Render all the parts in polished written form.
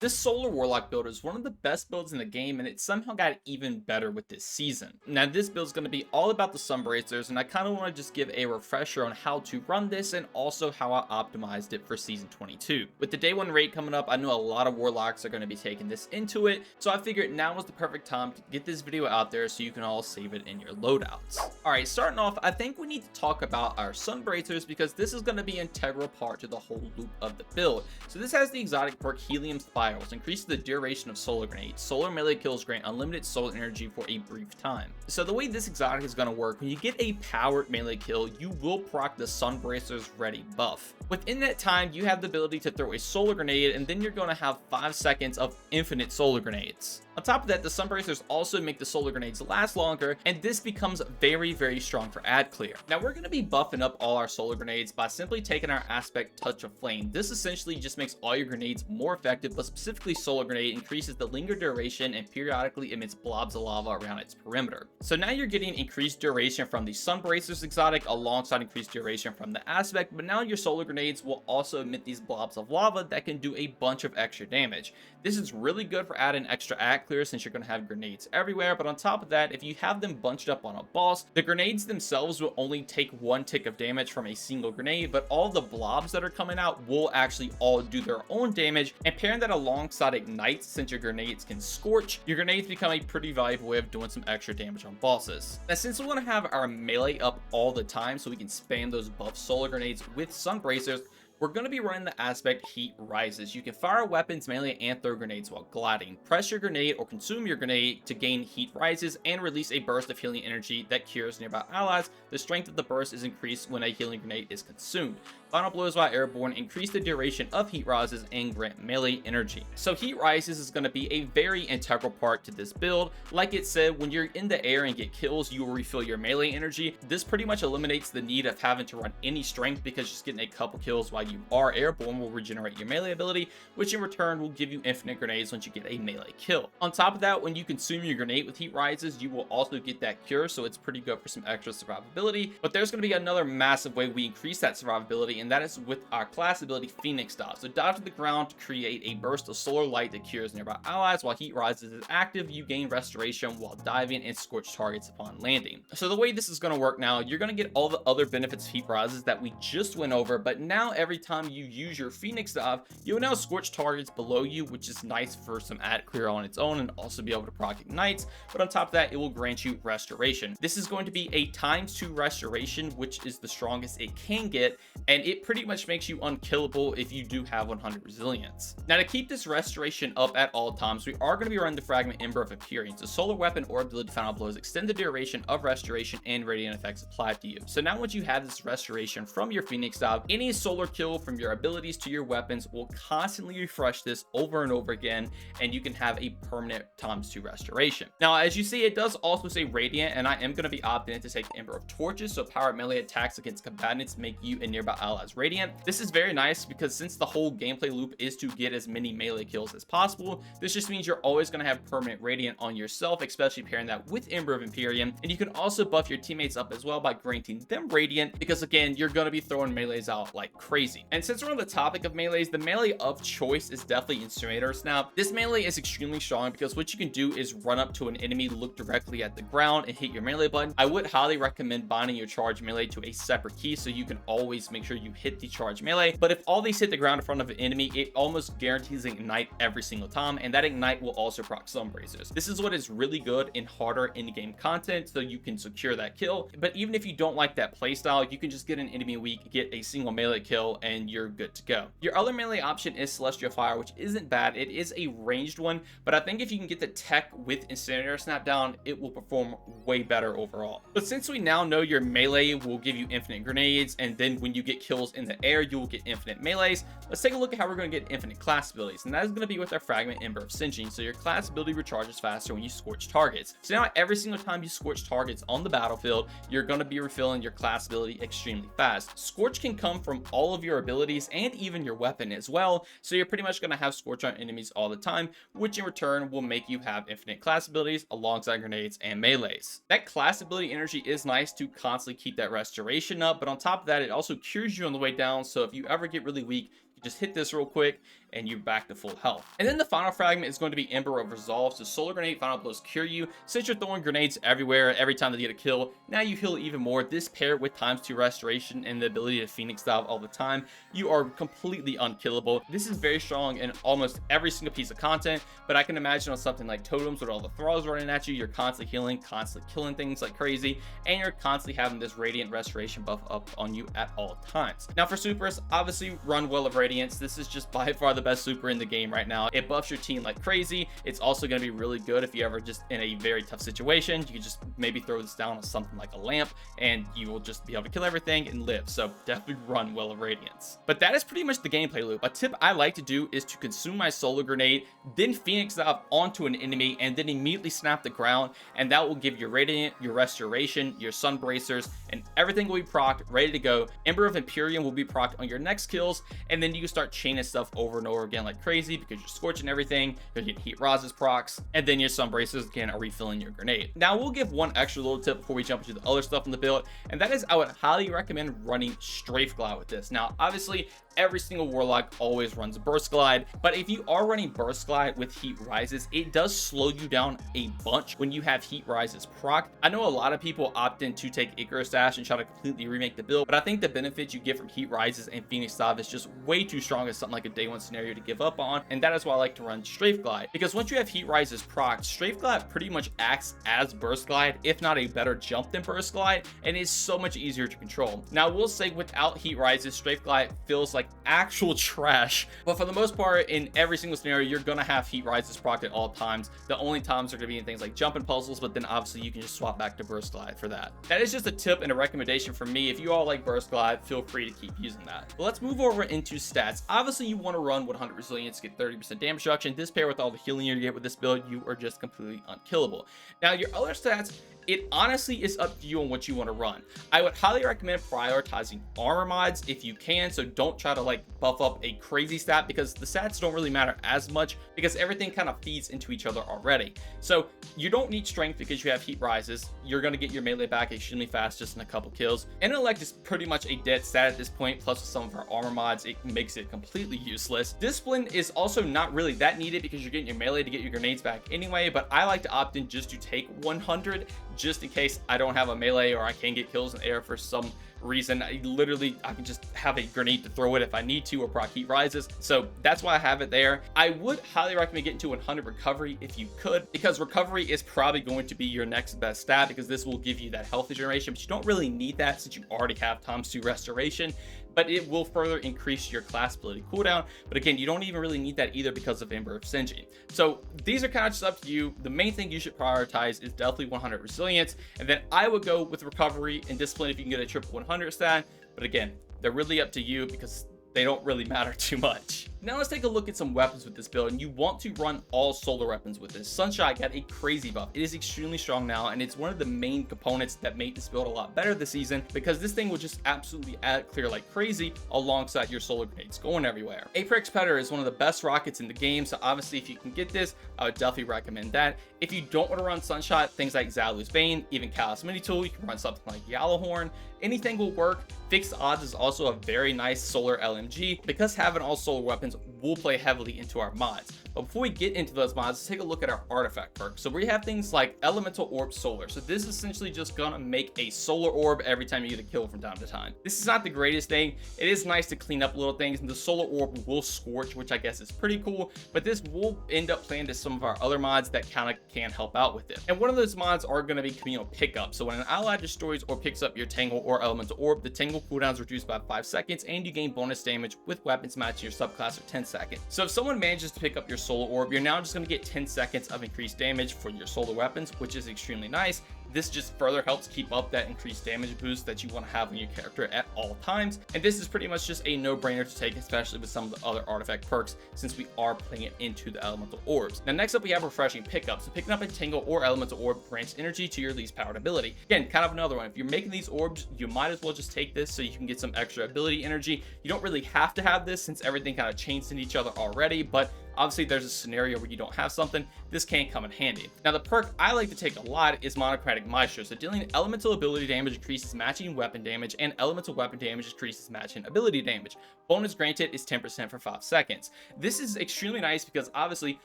This Solar Warlock build is one of the best builds in the game, and it somehow got even better with this season. Now, this build is going to be all about the Sunbracers, and I kind of want to just give a refresher on how to run this and also how I optimized it for Season 22. With the Day 1 raid coming up, I know a lot of Warlocks are going to be taking this into it, so I figured now was the perfect time to get this video out there so you can all save it in your loadouts. Alright, starting off, I think we need to talk about our Sunbracers because this is going to be an integral part to the whole loop of the build. So this has the exotic perk Helium Spirals, increases the duration of solar grenades. Solar melee kills grant unlimited solar energy for a brief time. So the way this exotic is going to work, when you get a powered melee kill, you will proc the Sunbracers Ready buff. Within that time, you have the ability to throw a solar grenade, and then you're going to have 5 seconds of infinite solar grenades. On top of that, the Sunbracers also make the solar grenades last longer, and this becomes very strong for ad clear. Now we're going to be buffing up all our solar grenades by simply taking our aspect Touch of Flame. This essentially just makes all your grenades more effective, but specifically solar grenade increases the linger duration and periodically emits blobs of lava around its perimeter. So now you're getting increased duration from the Sunbracers exotic alongside increased duration from the aspect, but now your solar grenades will also emit these blobs of lava that can do a bunch of extra damage. This is really good for adding extra ad clear since you're going to have grenades everywhere, but on top of that, if you have them bunched up on a boss, the grenades themselves will only take 1 tick of damage from a single grenade, but all the blobs that are coming out will actually all do their own damage, and pairing that alongside ignites, since your grenades can scorch, your grenades become a pretty valuable way of doing some extra damage on bosses. Now since we want to have our melee up all the time so we can spam those buff solar grenades with Sunbracers, we're going to be running the aspect Heat Rises. You can fire weapons, melee, and throw grenades while gliding. Press your grenade or consume your grenade to gain Heat Rises and release a burst of healing energy that cures nearby allies. The strength of the burst is increased when a healing grenade is consumed. Final blows while airborne increase the duration of Heat Rises and grant melee energy. So Heat Rises is going to be a very integral part to this build. Like it said, when you're in the air and get kills, you will refill your melee energy. This pretty much eliminates the need of having to run any strength because just getting a couple kills while you are airborne will regenerate your melee ability, which in return will give you infinite grenades once you get a melee kill. On top of that, when you consume your grenade with Heat Rises, you will also get that cure, so it's pretty good for some extra survivability. But there's going to be another massive way we increase that survivability, and that is with our class ability Phoenix Dive. So dive to the ground to create a burst of solar light that cures nearby allies. While Heat Rises is active, you gain restoration while diving and scorch targets upon landing. So the way this is going to work now, you're going to get all the other benefits of Heat Rises that we just went over, but now every time you use your Phoenix Dive, you will now scorch targets below you, which is nice for some ad clear on its own and also be able to proc ignites. But on top of that, it will grant you restoration. This is going to be a ×2 restoration, which is the strongest it can get, and it pretty much makes you unkillable if you do have 100 resilience. Now to keep this restoration up at all times, we are going to be running the Fragment Ember of Empyrean. So solar weapon or ability final blows extend the duration of restoration and radiant effects applied to you. So now once you have this restoration from your Phoenix Dive, any solar kill from your abilities to your weapons will constantly refresh this over and over again, and you can have a permanent ×2 restoration. Now as you see, it does also say radiant, and I am going to be opting in to take the Ember of Torches, so powered melee attacks against combatants make you and nearby allies radiant. This is very nice because since the whole gameplay loop is to get as many melee kills as possible, this just means you're always going to have permanent radiant on yourself, especially pairing that with Ember of Empyrean. And you can also buff your teammates up as well by granting them radiant, because again, you're going to be throwing melees out like crazy. And since we're on the topic of melees, the melee of choice is definitely Incinerators. Now this melee is extremely strong because what you can do is run up to an enemy, look directly at the ground, and hit your melee button. I would highly recommend binding your charge melee to a separate key so you can always make sure you hit the charge melee. But if all these hit the ground in front of an enemy, it almost guarantees an ignite every single time, and that ignite will also proc Sunbracers. This is what is really good in harder in-game content, so you can secure that kill. But even if you don't like that playstyle, you can just get an enemy weak, get a single melee kill, and you're good to go. Your other melee option is Celestial Fire, which isn't bad. It is a ranged one, but I think if you can get the tech with Incinerator Snap down, it will perform way better overall. But since we now know your melee will give you infinite grenades, and then when you get kills in the air, you will get infinite melees, let's take a look at how we're going to get infinite class abilities, and that is going to be with our Fragment Ember of Singeing. So your class ability recharges faster when you scorch targets. So now every single time you scorch targets on the battlefield, you're going to be refilling your class ability extremely fast. Scorch can come from all of your abilities and even your weapon as well, so you're pretty much going to have Scorch on enemies all the time, which in return will make you have infinite class abilities alongside grenades and melees. That class ability energy is nice to constantly keep that restoration up, but on top of that, it also cures you on the way down, so if you ever get really weak, just hit this real quick and you're back to full health. And then the final fragment is going to be Ember of Resolve. So Solar Grenade Final Blows cure you. Since you're throwing grenades everywhere, every time they get a kill, now you heal even more. This paired with ×2 restoration and the ability to Phoenix Dive all the time, you are completely unkillable. This is very strong in almost every single piece of content, but I can imagine on something like Totems with all the thralls running at you, you're constantly healing, constantly killing things like crazy, and you're constantly having this Radiant Restoration buff up on you at all times. Now for supers, obviously run Well of Radiance. This is just by far the best super in the game right now. It buffs your team like crazy. It's also going to be really good if you ever just in a very tough situation. You can just maybe throw this down on something like a lamp and you will just be able to kill everything and live. So definitely run Well of Radiance. But that is pretty much the gameplay loop. A tip I like to do is to consume my Solar Grenade, then Phoenix Dive onto an enemy, and then immediately snap the ground, and that will give your Radiant, your Restoration, your Sun Bracers, and everything will be procced, ready to go. Ember of Imperium will be procced on your next kills, and then you can start chaining stuff over and over again like crazy because you're scorching everything, you're getting Heat Roz's procs, and then your Sun Bracers again are refilling your grenade. Now we'll give one extra little tip before we jump into the other stuff in the build, and that is I would highly recommend running Strafe Glide with this. Now obviously every single Warlock always runs Burst Glide, but if you are running Burst Glide with Heat Rises, it does slow you down a bunch when you have Heat Rises proc. I know a lot of people opt in to take Icarus Dash and try to completely remake the build, but I think the benefits you get from Heat Rises and Phoenix Dive is just way too strong as something like a day one scenario to give up on, and that is why I like to run Strafe Glide, because once you have Heat Rises proc, Strafe Glide pretty much acts as Burst Glide, if not a better jump than Burst Glide, and is so much easier to control. Now we'll say without Heat Rises, Strafe Glide feels like actual trash, but for the most part in every single scenario you're gonna have Heat Rises proc at all times. The only times are gonna be in things like jumping puzzles, but then obviously you can just swap back to Burst Glide for that. That is just a tip and a recommendation from me. If you all like Burst Glide, feel free to keep using that. But let's move over into stats. Obviously you want to run 100 resilience, get 30% damage reduction. This pair with all the healing you get with this build, you are just completely unkillable. Now your other stats, it honestly is up to you on what you want to run. I would highly recommend prioritizing armor mods if you can, so don't try to like buff up a crazy stat because the stats don't really matter as much because everything kind of feeds into each other already. So you don't need strength because you have Heat Rises. You're going to get your melee back extremely fast just in a couple kills. Intellect is pretty much a dead stat at this point, plus with some of our armor mods it makes it completely useless. Discipline is also not really that needed because you're getting your melee to get your grenades back anyway, but I like to opt in just to take 100 just in case I don't have a melee or I can't get kills in the air for some reason. I can just have a grenade to throw it if I need to, or proc Heat Rises. So that's why I have it there. I would highly recommend getting to 100 recovery if you could, because recovery is probably going to be your next best stat because this will give you that health regeneration, but you don't really need that since you already have ×2 restoration. But it will further increase your class ability cooldown. But again, you don't even really need that either because of Ember of Singeing. So these are kind of just up to you. The main thing you should prioritize is definitely 100 resilience. And then I would go with recovery and discipline if you can get a triple 100 stat. But again, they're really up to you because they don't really matter too much. Now let's take a look at some weapons with this build, and you want to run all solar weapons with this. Sunshot got a crazy buff. It is extremely strong now, and it's one of the main components that make this build a lot better this season because this thing will just absolutely clear like crazy alongside your solar grenades going everywhere. Apex Predator is one of the best rockets in the game, so obviously if you can get this, I would definitely recommend that. If you don't want to run Sunshot, things like Zalu's Bane, even Callous Mini Tool, you can run something like Yellowhorn. Anything will work. Fixed Odds is also a very nice solar LMG because having all solar weapons will play heavily into our mods. But before we get into those mods, let's take a look at our artifact perks. So we have things like Elemental Orb Solar. So this is essentially just gonna make a solar orb every time you get a kill from time to time. This is not the greatest thing. It is nice to clean up little things, and the solar orb will scorch, which I guess is pretty cool, but this will end up playing to some of our other mods that kind of can help out with it. And one of those mods are going to be communal pickup. So when an ally destroys or picks up your Tangle or Elemental Orb, the Tangle cooldown is reduced by 5 seconds, and you gain bonus damage with weapons matching your subclass for 10 seconds. So if someone manages to pick up your solar orb, you're now just going to get 10 seconds of increased damage for your solar weapons, which is extremely nice. This just further helps keep up that increased damage boost that you want to have on your character at all times. And this is pretty much just a no-brainer to take, especially with some of the other artifact perks, since we are playing it into the elemental orbs. Now next up we have refreshing pickup. So picking up a Tingle or elemental orb grants energy to your least powered ability. Again, kind of another one. If you're making these orbs, you might as well just take this so you can get some extra ability energy. You don't really have to have this since everything kind of chains into each other already, but Obviously, there's a scenario where you don't have something, this can come in handy. Now, the perk I like to take a lot is Monochromatic Maestro. So dealing elemental ability damage increases matching weapon damage, and elemental weapon damage increases matching ability damage. Bonus granted is 10% for 5 seconds. This is extremely nice because obviously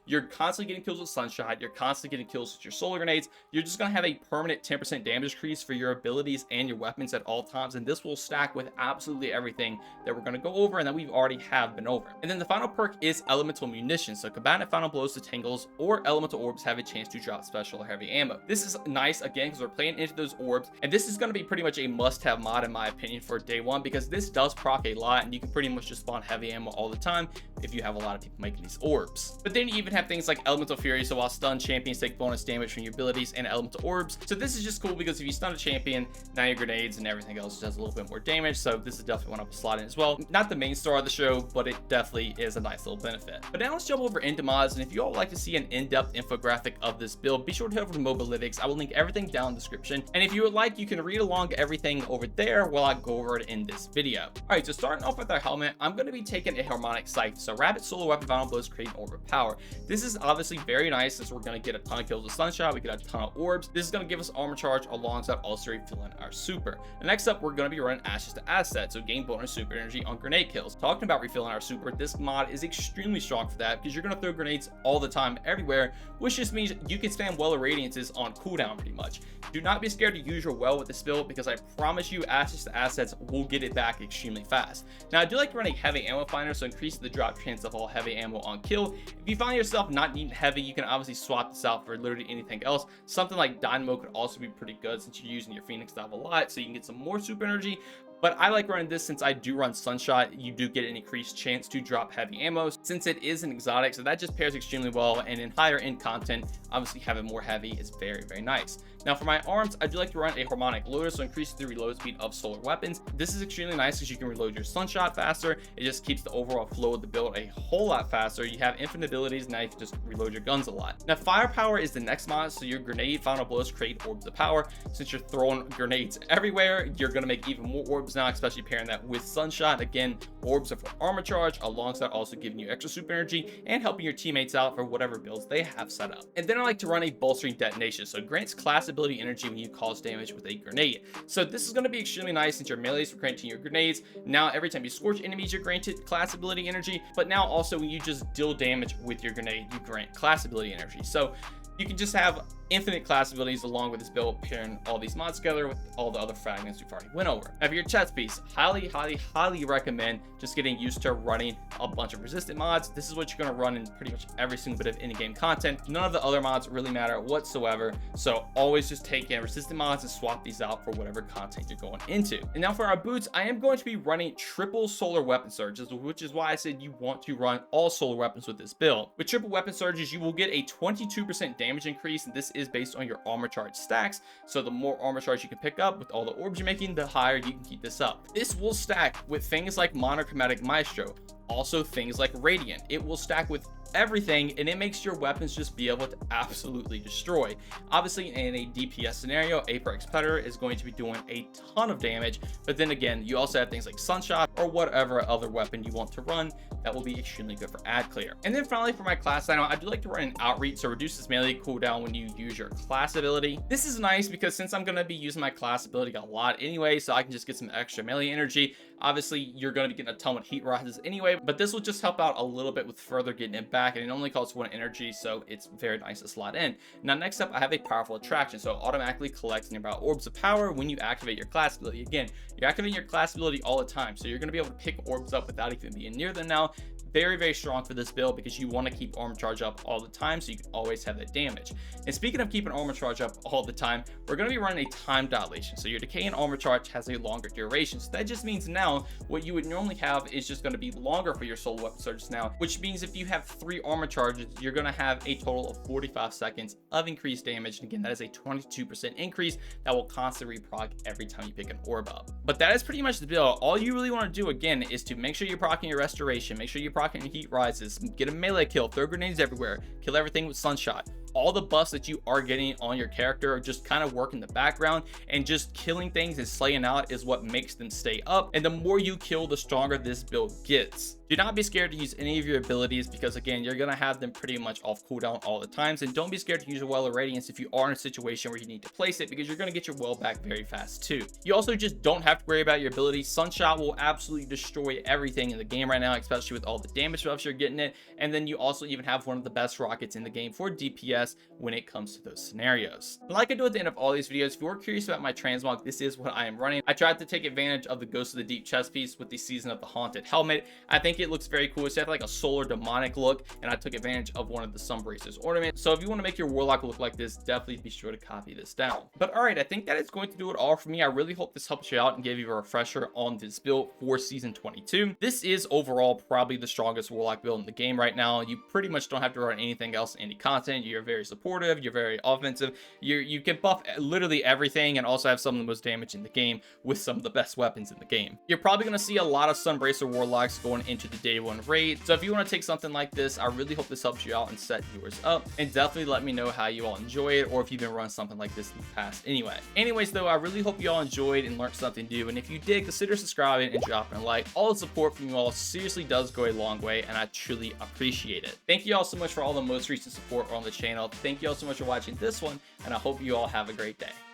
you're constantly getting kills with Sunshot, you're constantly getting kills with your solar grenades, you're just going to have a permanent 10% damage increase for your abilities and your weapons at all times, and this will stack with absolutely everything that we're going to go over and that we've already have been over. And then the final perk is Elemental Munitions. So combatant final blows to Tangles or Elemental Orbs have a chance to drop special or heavy ammo. This is nice again because we're playing into those orbs, and this is going to be pretty much a must-have mod in my opinion for day one, because this does proc a lot and you can pretty much just spawn heavy ammo all the time if you have a lot of people making these orbs. But then you even have things like Elemental Fury, so while stunned, champions take bonus damage from your abilities and elemental orbs. So this is just cool because if you stun a champion, now your grenades and everything else does a little bit more damage, so this is definitely one up a slot in as well. Not the main star of the show, but it definitely is a nice little benefit. But now let's jump over into mods, and if you all would like to see an in-depth infographic of this build, be sure to head over to Mobalytics. I will link everything down in the description, and if you would like, you can read along everything over there while I go over it in this video. All right, so starting off with our helmet, I'm going to be taking a Harmonic Scythe. So rapid solo weapon final blows create an orb of power. This is obviously very nice since we're going to get a ton of kills with Sunshot, we get a ton of orbs. This is going to give us armor charge alongside also refilling our super. And next up, we're going to be running Ashes to Asset, so gain bonus super energy on grenade kills. Talking about refilling our super, this mod is extremely strong for that because you're going to throw grenades all the time everywhere, which just means you can spam Well of Radiances on cooldown pretty much. Do not be scared to use your well with this build because I promise you Ashes to Assets will get it back extremely fast. Now I do like to run a heavy ammo finder, so increase the drop chance of all heavy ammo on kill. If you find yourself not needing heavy, you can obviously swap this out for literally anything else. Something like Dynamo could also be pretty good since you're using your Phoenix Dive a lot, so you can get some more super energy. But I like running this since I do run Sunshot. You do get an increased chance to drop heavy ammo since it is an exotic, so that just pairs extremely well, and in higher end content, obviously having more heavy is very, very nice. Now for my arms, I do like to run a Harmonic Loader, so increase the reload speed of solar weapons. This is extremely nice because you can reload your Sunshot faster. It just keeps the overall flow of the build a whole lot faster. You have infinite abilities, now you can just reload your guns a lot. Now firepower is the next mod, so your grenade final blows create orbs of power. Since you're throwing grenades everywhere, you're going to make even more orbs now, especially pairing that with Sunshot. Again, orbs are for armor charge alongside also giving you extra super energy and helping your teammates out for whatever builds they have set up. And then I like to run a bolstering detonation, so it grants class ability energy when you cause damage with a grenade. So this is going to be extremely nice since your melees for granting your grenades. Now every time you scorch enemies, you're granted class ability energy, but now also when you just deal damage with your grenade, you grant class ability energy. So you can just have infinite class abilities along with this build, pairing all these mods together with all the other fragments we've already went over. Now for your chest piece, highly recommend just getting used to running a bunch of resistant mods. This is what you're going to run in pretty much every single bit of in-game content. None of the other mods really matter whatsoever, so always just take in resistant mods and swap these out for whatever content you're going into. And now for our boots, I am going to be running triple solar weapon surges, which is why I said you want to run all solar weapons with this build. With triple weapon surges, you will get a 22% damage increase, and this is based on your armor charge stacks. So the more armor charge you can pick up with all the orbs you're making, the higher you can keep this up. This will stack with things like Monochromatic Maestro, also things like Radiant. It will stack with everything, and it makes your weapons just be able to absolutely destroy. Obviously in a DPS scenario, Apex Predator is going to be doing a ton of damage, but then again you also have things like Sunshot or whatever other weapon you want to run that will be extremely good for ad clear. And then finally for my class item, I do like to run an Outreach, so reduces melee cooldown when you use your class ability. This is nice because since I'm going to be using my class ability a lot anyway, so I can just get some extra melee energy. Obviously you're going to be getting a ton of heat rises anyway, but this will just help out a little bit with further getting it back, and it only costs 1 energy, so it's very nice to slot in. Now next up, I have a powerful attraction, so it automatically collects nearby orbs of power when you activate your class ability. Again, you're activating your class ability all the time, so you're going to be able to pick orbs up without even being near them now. Very strong for this build because you want to keep armor charge up all the time, so you can always have that damage. And speaking of keeping armor charge up all the time, we're going to be running a time dilation, so your decay and armor charge has a longer duration. So that just means now what you would normally have is just going to be longer for your solar weapon surges now, which means if you have 3 armor charges, you're going to have a total of 45 seconds of increased damage. And again, that is a 22% increase that will constantly reproc every time you pick an orb up. But that is pretty much the build. All you really want to do again is to make sure you're proccing your restoration, make sure you're proccing your heat rises, get a melee kill, throw grenades everywhere, kill everything with Sunshot. all the buffs that you are getting on your character are just kind of work in the background, and just killing things and slaying out is what makes them stay up. And the more you kill, the stronger this build gets. Do not be scared to use any of your abilities, because again, you're going to have them pretty much off cooldown all the times. And don't be scared to use your Well of Radiance if you are in a situation where you need to place it, because you're going to get your well back very fast too. You also just don't have to worry about your ability. Sunshot will absolutely destroy everything in the game right now, especially with all the damage buffs you're getting it. And then you also even have one of the best rockets in the game for DPS when it comes to those scenarios. Like I do at the end of all these videos, if you're curious about my transmog, this is what I am running. I tried to take advantage of the Ghost of the Deep chest piece with the Season of the Haunted helmet. I think it looks very cool. It's got like a solar demonic look, and I took advantage of one of the Sunbracers ornaments. So if you want to make your Warlock look like this, definitely be sure to copy this down. But all right, I think that is going to do it all for me. I really hope this helps you out and gave you a refresher on this build for season 22. This is overall probably the strongest Warlock build in the game right now. You pretty much don't have to run anything else, any content. You're very supportive, you're very offensive, you can buff literally everything, and also have some of the most damage in the game with some of the best weapons in the game. You're probably going to see a lot of Sunbracer Warlocks going into the day one raid. So if you want to take something like this, I really hope this helps you out and set yours up, and definitely let me know how you all enjoy it, or if you've been running something like this in the past anyway. Anyways though, I really hope you all enjoyed and learned something new, and if you did, consider subscribing and dropping a like. All the support from you all seriously does go a long way, and I truly appreciate it. Thank you all so much for all the most recent support on the channel. Thank you all so much for watching this one, and I hope you all have a great day.